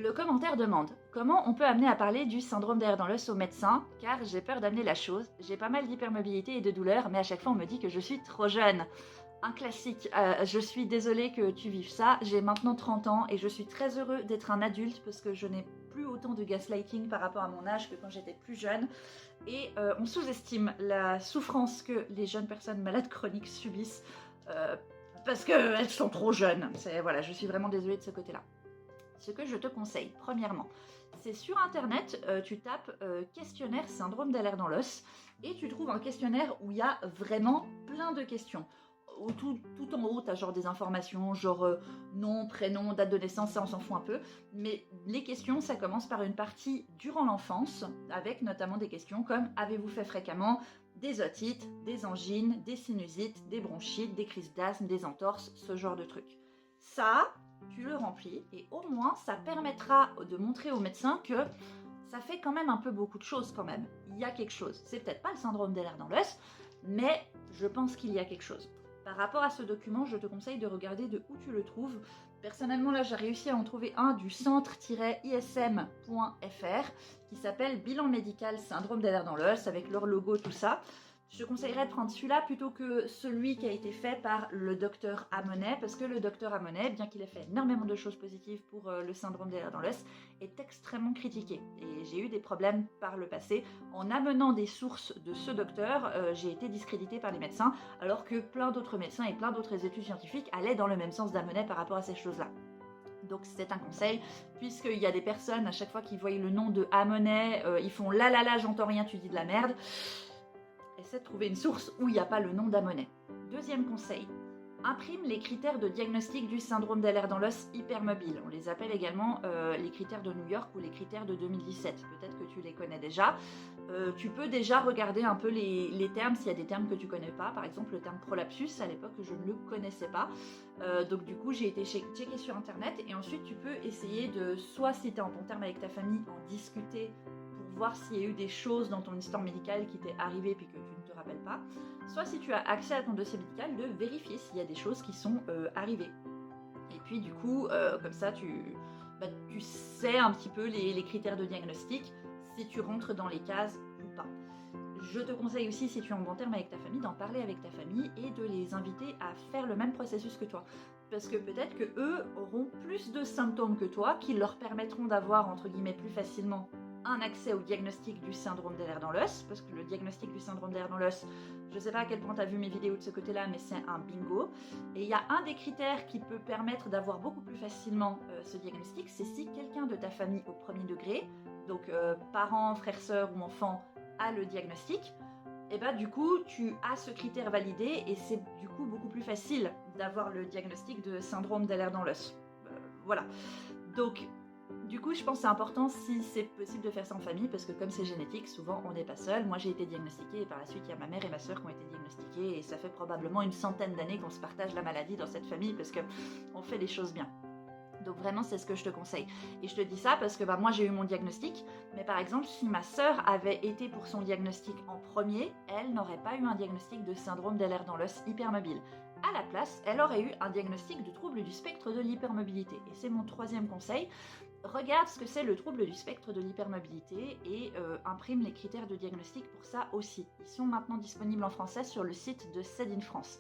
Le commentaire demande comment on peut amener à parler du syndrome d'air dans l'os au médecin, car j'ai peur d'amener la chose. J'ai pas mal d'hypermobilité et de douleur, mais à chaque fois on me dit que je suis trop jeune. Un classique, je suis désolée que tu vives ça, j'ai maintenant 30 ans et je suis très heureux d'être un adulte parce que je n'ai plus autant de gaslighting par rapport à mon âge que quand j'étais plus jeune. Et on sous-estime la souffrance que les jeunes personnes malades chroniques subissent parce qu'elles sont trop jeunes. Voilà, je suis vraiment désolée de ce côté-là. Ce que je te conseille, premièrement, c'est sur internet, tu tapes questionnaire syndrome d'alerte dans l'os et tu trouves un questionnaire où il y a vraiment plein de questions. Tout en haut, tu as genre des informations, genre nom, prénom, date de naissance, ça on s'en fout un peu. Mais les questions, ça commence par une partie durant l'enfance, avec notamment des questions comme avez-vous fait fréquemment des otites, des angines, des sinusites, des bronchites, des crises d'asthme, des entorses, ce genre de trucs. Ça, tu le remplis et au moins ça permettra de montrer au médecin que ça fait quand même un peu beaucoup de choses quand même. Il y a quelque chose. C'est peut-être pas le syndrome d'Ehlers dans l'os, mais je pense qu'il y a quelque chose. Par rapport à ce document, je te conseille de regarder de où tu le trouves. Personnellement, là, j'ai réussi à en trouver un du centre-ism.fr qui s'appelle Bilan médical syndrome d'Ehlers dans l'os avec leur logo, tout ça. Je te conseillerais de prendre celui-là plutôt que celui qui a été fait par le docteur Amonet, parce que le docteur Amonet, bien qu'il ait fait énormément de choses positives pour le syndrome d'Ehlers dans l'os, est extrêmement critiqué. Et j'ai eu des problèmes par le passé. En amenant des sources de ce docteur, j'ai été discréditée par les médecins, alors que plein d'autres médecins et plein d'autres études scientifiques allaient dans le même sens d'Amonet par rapport à ces choses-là. Donc c'est un conseil, puisqu'il y a des personnes, à chaque fois qu'ils voient le nom de Amonet, ils font là, j'entends rien, tu dis de la merde. Essaie de trouver une source où il n'y a pas le nom d'Amonet. Deuxième conseil, imprime les critères de diagnostic du syndrome d'Ehlers dans l'os hypermobile. On les appelle également les critères de New York ou les critères de 2017. Peut-être que tu les connais déjà. Tu peux déjà regarder un peu les termes s'il y a des termes que tu connais pas. Par exemple, le terme prolapsus, à l'époque, je ne le connaissais pas. Donc du coup, j'ai été checker sur Internet et ensuite tu peux essayer de, soit si tu es en bon terme avec ta famille, en discuter pour voir s'il y a eu des choses dans ton histoire médicale qui t'est arrivé puis que tu ne te rappelles pas, soit si tu as accès à ton dossier médical, de vérifier s'il y a des choses qui sont arrivées. Et puis du coup, comme ça, tu sais un petit peu les critères de diagnostic, si tu rentres dans les cases ou pas. Je te conseille aussi, si tu es en bon terme avec ta famille, d'en parler avec ta famille et de les inviter à faire le même processus que toi. Parce que peut-être qu'eux auront plus de symptômes que toi qui leur permettront d'avoir, entre guillemets, plus facilement un accès au diagnostic du syndrome d'Ehlers dans l'os, parce que le diagnostic du syndrome d'Ehlers dans l'os, je ne sais pas à quel point tu as vu mes vidéos de ce côté-là, mais c'est un bingo. Et il y a un des critères qui peut permettre d'avoir beaucoup plus facilement ce diagnostic, c'est si quelqu'un de ta famille au premier degré, donc parents, frères, sœurs ou enfants, a le diagnostic, et bah du coup tu as ce critère validé et c'est du coup beaucoup plus facile d'avoir le diagnostic de syndrome d'Ehlers dans l'os. Voilà. Donc du coup, je pense que c'est important si c'est possible de faire ça en famille parce que comme c'est génétique, souvent on n'est pas seul. Moi j'ai été diagnostiquée et par la suite il y a ma mère et ma soeur qui ont été diagnostiquées et ça fait probablement une centaine d'années qu'on se partage la maladie dans cette famille parce qu'on fait les choses bien. Donc vraiment c'est ce que je te conseille. Et je te dis ça parce que moi j'ai eu mon diagnostic, mais par exemple si ma sœur avait été pour son diagnostic en premier, elle n'aurait pas eu un diagnostic de syndrome d'Ehlers dans l'os hypermobile. À la place, elle aurait eu un diagnostic de trouble du spectre de l'hypermobilité. Et c'est mon troisième conseil. Regarde ce que c'est le trouble du spectre de l'hypermobilité et imprime les critères de diagnostic pour ça aussi. Ils sont maintenant disponibles en français sur le site de SAID in France.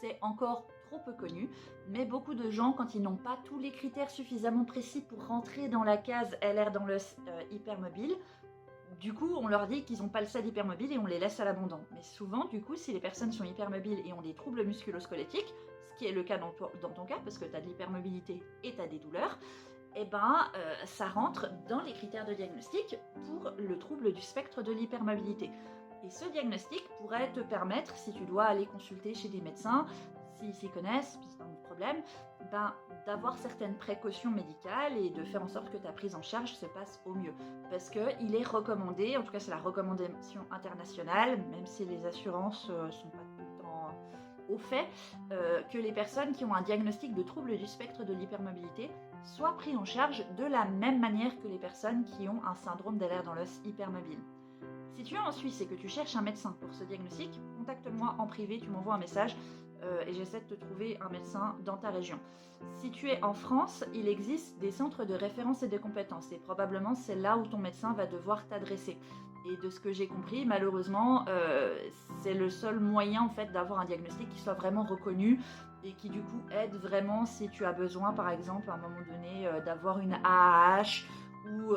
C'est encore trop peu connu, mais beaucoup de gens, quand ils n'ont pas tous les critères suffisamment précis pour rentrer dans la case LR dans l'os hypermobile, du coup, on leur dit qu'ils n'ont pas le SAD hypermobile et on les laisse à l'abandon. Mais souvent, du coup, si les personnes sont hypermobiles et ont des troubles musculo-squelettiques, ce qui est le cas dans ton cas, parce que tu as de l'hypermobilité et tu as des douleurs, ça rentre dans les critères de diagnostic pour le trouble du spectre de l'hypermobilité. Et ce diagnostic pourrait te permettre, si tu dois aller consulter chez des médecins, s'ils s'y connaissent, si c'est un problème, d'avoir certaines précautions médicales et de faire en sorte que ta prise en charge se passe au mieux. Parce qu'il est recommandé, en tout cas c'est la recommandation internationale, même si les assurances ne sont pas tout le temps au fait, que les personnes qui ont un diagnostic de trouble du spectre de l'hypermobilité soient prises en charge de la même manière que les personnes qui ont un syndrome d'Ehlers dans l'os hypermobile. Si tu es en Suisse et que tu cherches un médecin pour ce diagnostic, contacte-moi en privé, tu m'envoies un message. et j'essaie de te trouver un médecin dans ta région. Si tu es en France, il existe des centres de référence et de compétences et probablement c'est là où ton médecin va devoir t'adresser. Et de ce que j'ai compris, malheureusement, c'est le seul moyen en fait d'avoir un diagnostic qui soit vraiment reconnu et qui du coup aide vraiment si tu as besoin par exemple à un moment donné d'avoir une AAH ou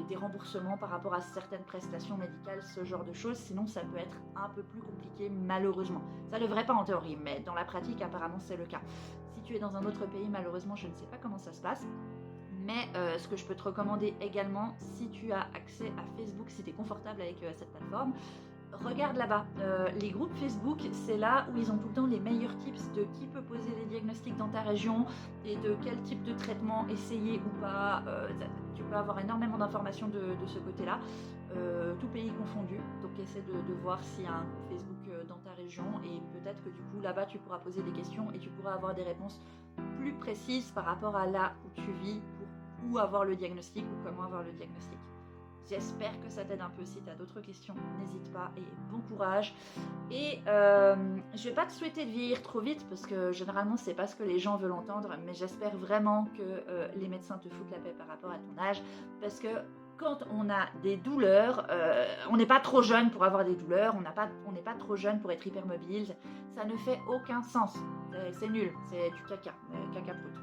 des remboursements par rapport à certaines prestations médicales, ce genre de choses. Sinon, ça peut être un peu plus compliqué, malheureusement. Ça ne devrait pas en théorie, mais dans la pratique, apparemment, c'est le cas. Si tu es dans un autre pays, malheureusement, je ne sais pas comment ça se passe. Mais ce que je peux te recommander également, si tu as accès à Facebook, si tu es confortable avec cette plateforme, regarde là-bas. Les groupes Facebook, c'est là où ils ont tout le temps les meilleurs tips de qui peut poser les diagnostics dans ta région et de quel type de traitement essayer ou pas. Tu peux avoir énormément d'informations de ce côté-là, tout pays confondu. Donc essaie de voir s'il y a un groupe Facebook dans ta région et peut-être que du coup là-bas tu pourras poser des questions et tu pourras avoir des réponses plus précises par rapport à là où tu vis pour où avoir le diagnostic ou comment avoir le diagnostic. J'espère que ça t'aide un peu. Si tu as d'autres questions, n'hésite pas et bon courage. Et je vais pas te souhaiter de vieillir trop vite parce que généralement c'est pas ce que les gens veulent entendre, mais j'espère vraiment que les médecins te foutent la paix par rapport à ton âge parce que quand on a des douleurs, on n'est pas trop jeune pour avoir des douleurs, on n'est pas trop jeune pour être hypermobile, ça ne fait aucun sens, c'est nul, c'est du caca, caca brut.